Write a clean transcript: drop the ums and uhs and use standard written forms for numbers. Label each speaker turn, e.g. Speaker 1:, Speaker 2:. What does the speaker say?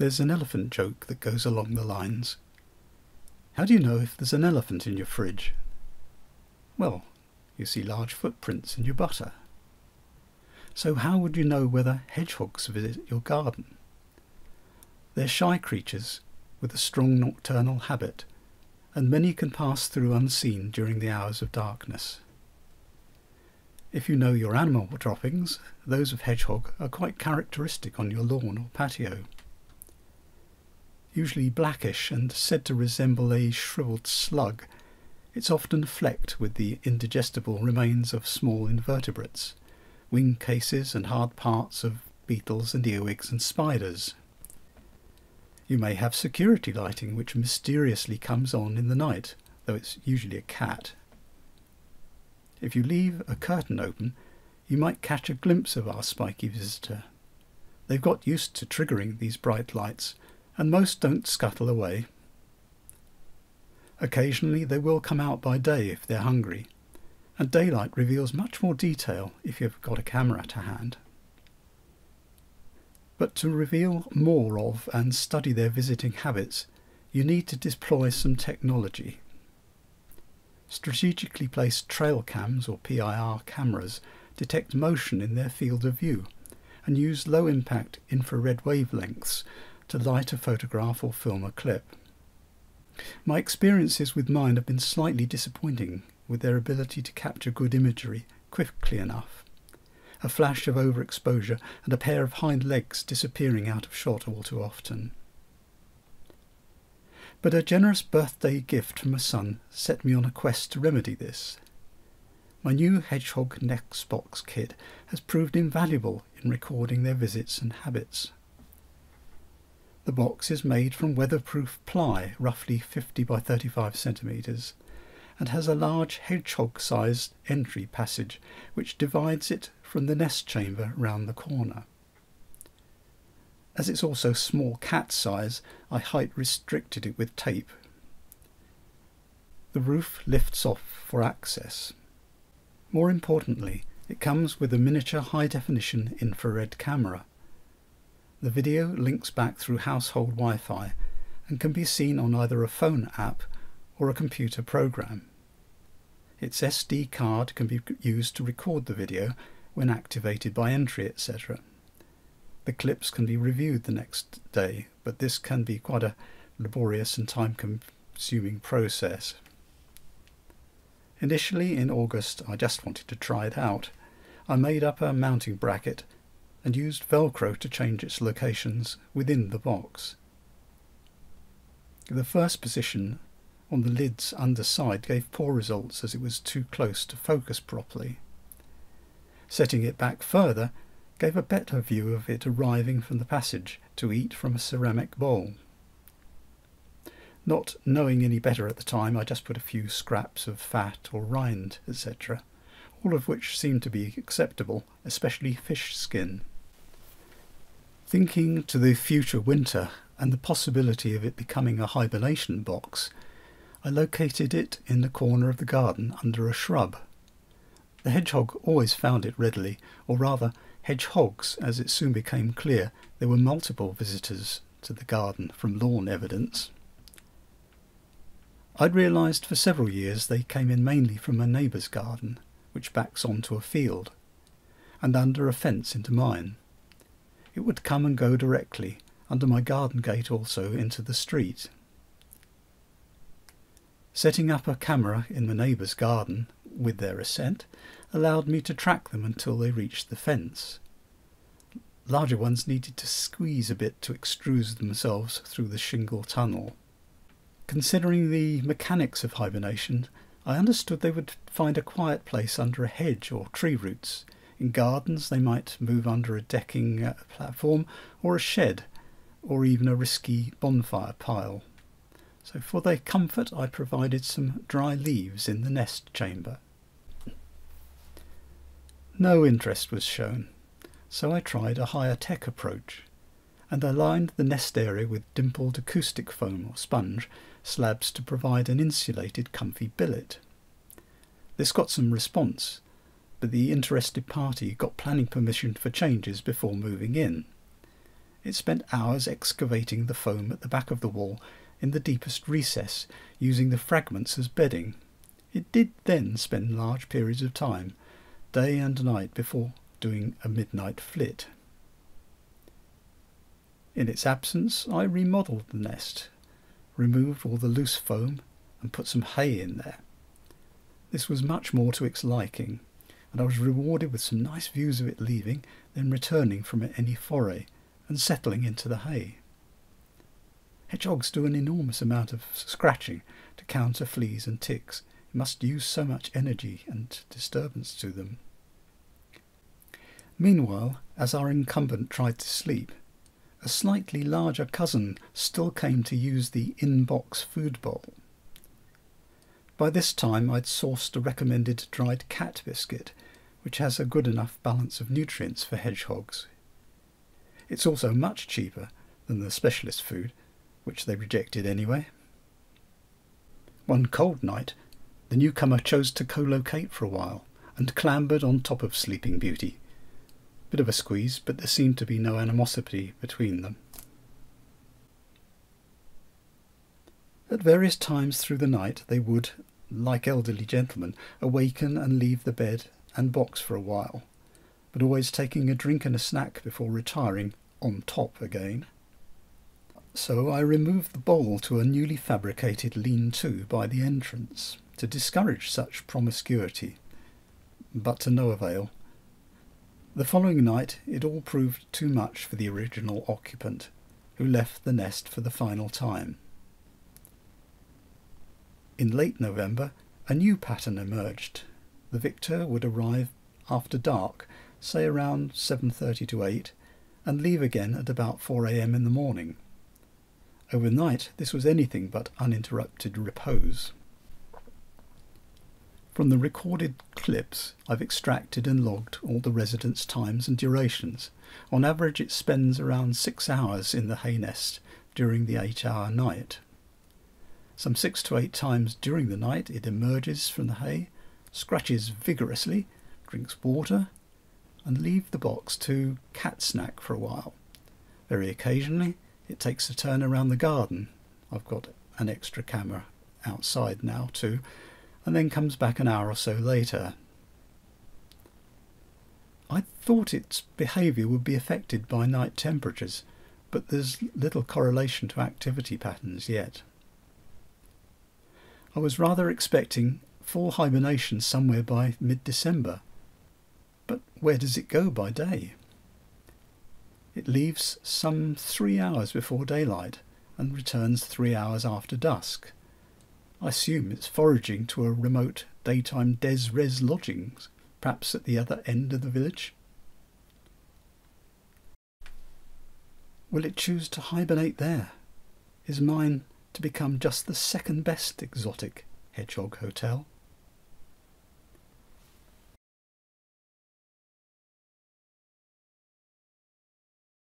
Speaker 1: There's an elephant joke that goes along the lines: how do you know if there's an elephant in your fridge? Well, you see large footprints in your butter. So how would you know whether hedgehogs visit your garden? They're shy creatures with a strong nocturnal habit, and many can pass through unseen during the hours of darkness. If you know your animal droppings, those of hedgehog are quite characteristic on your lawn or patio. Usually blackish and said to resemble a shriveled slug, it's often flecked with the indigestible remains of small invertebrates, wing cases and hard parts of beetles and earwigs and spiders. You may have security lighting which mysteriously comes on in the night, though it's usually a cat. If you leave a curtain open, you might catch a glimpse of our spiky visitor. They've got used to triggering these bright lights, and most don't scuttle away. Occasionally they will come out by day if they're hungry, and daylight reveals much more detail if you've got a camera to hand. But to reveal more of and study their visiting habits, you need to deploy some technology. Strategically placed trail cams or PIR cameras detect motion in their field of view and use low-impact infrared wavelengths to light a photograph or film a clip. My experiences with mine have been slightly disappointing with their ability to capture good imagery quickly enough. A flash of overexposure and a pair of hind legs disappearing out of shot all too often. But a generous birthday gift from a son set me on a quest to remedy this. My new Hedgehog Nest Box kit has proved invaluable in recording their visits and habits. The box is made from weatherproof ply, roughly 50 by 35 centimetres, and has a large hedgehog-sized entry passage which divides it from the nest chamber round the corner. As it's also small cat size, I height restricted it with tape. The roof lifts off for access. More importantly, it comes with a miniature high-definition infrared camera. The video links back through household Wi-Fi and can be seen on either a phone app or a computer program. Its SD card can be used to record the video when activated by entry, etc. The clips can be reviewed the next day, but this can be quite a laborious and time-consuming process. Initially, in August, I just wanted to try it out. I made up a mounting bracket and used Velcro to change its locations within the box. The first position on the lid's underside gave poor results as it was too close to focus properly. Setting it back further gave a better view of it arriving from the passage to eat from a ceramic bowl. Not knowing any better at the time, I just put a few scraps of fat or rind, etc., all of which seemed to be acceptable, especially fish skin. Thinking to the future winter and the possibility of it becoming a hibernation box, I located it in the corner of the garden under a shrub. The hedgehog always found it readily, or rather hedgehogs, as it soon became clear there were multiple visitors to the garden from lawn evidence. I'd realised for several years they came in mainly from a neighbour's garden, which backs onto a field, and under a fence into mine. It would come and go directly, under my garden gate also, into the street. Setting up a camera in the neighbour's garden, with their assent, allowed me to track them until they reached the fence. Larger ones needed to squeeze a bit to extrude themselves through the shingle tunnel. Considering the mechanics of hibernation, I understood they would find a quiet place under a hedge or tree roots. In gardens they might move under a decking platform or a shed, or even a risky bonfire pile. So for their comfort I provided some dry leaves in the nest chamber. No interest was shown, so I tried a higher tech approach, and I lined the nest area with dimpled acoustic foam or sponge slabs to provide an insulated comfy billet. This got some response, but the interested party got planning permission for changes before moving in. It spent hours excavating the foam at the back of the wall in the deepest recess, using the fragments as bedding. It did then spend large periods of time, day and night, before doing a midnight flit. In its absence, I remodelled the nest, removed all the loose foam and put some hay in there. This was much more to its liking, and I was rewarded with some nice views of it leaving, then returning from any foray and settling into the hay. Hedgehogs do an enormous amount of scratching to counter fleas and ticks. It must use so much energy and disturbance to them. Meanwhile, as our incumbent tried to sleep, a slightly larger cousin still came to use the in-box food bowl. By this time I'd sourced a recommended dried cat biscuit, which has a good enough balance of nutrients for hedgehogs. It's also much cheaper than the specialist food, which they rejected anyway. One cold night, the newcomer chose to co-locate for a while and clambered on top of Sleeping Beauty. Bit of a squeeze, but there seemed to be no animosity between them. At various times through the night they would, like elderly gentlemen, awaken and leave the bed and box for a while, but always taking a drink and a snack before retiring on top again. So I removed the bowl to a newly fabricated lean-to by the entrance, to discourage such promiscuity, but to no avail. The following night it all proved too much for the original occupant, who left the nest for the final time. In late November a new pattern emerged. The victor would arrive after dark, say around 7:30 to 8, and leave again at about 4 a.m. in the morning. Overnight this was anything but uninterrupted repose. From the recorded clips I've extracted and logged all the residence times and durations. On average it spends around 6 hours in the hay nest during the 8-hour night. Some 6 to 8 times during the night it emerges from the hay, scratches vigorously, drinks water, and leaves the box to cat snack for a while. Very occasionally it takes a turn around the garden. I've got an extra camera outside now too, and then comes back an hour or so later. I thought its behaviour would be affected by night temperatures, but there's little correlation to activity patterns yet. I was rather expecting full hibernation somewhere by mid-December, but where does it go by day? It leaves some 3 hours before daylight and returns 3 hours after dusk. I assume it's foraging to a remote daytime des-res lodgings, perhaps at the other end of the village. Will it choose to hibernate there? Is mine to become just the second best exotic hedgehog hotel?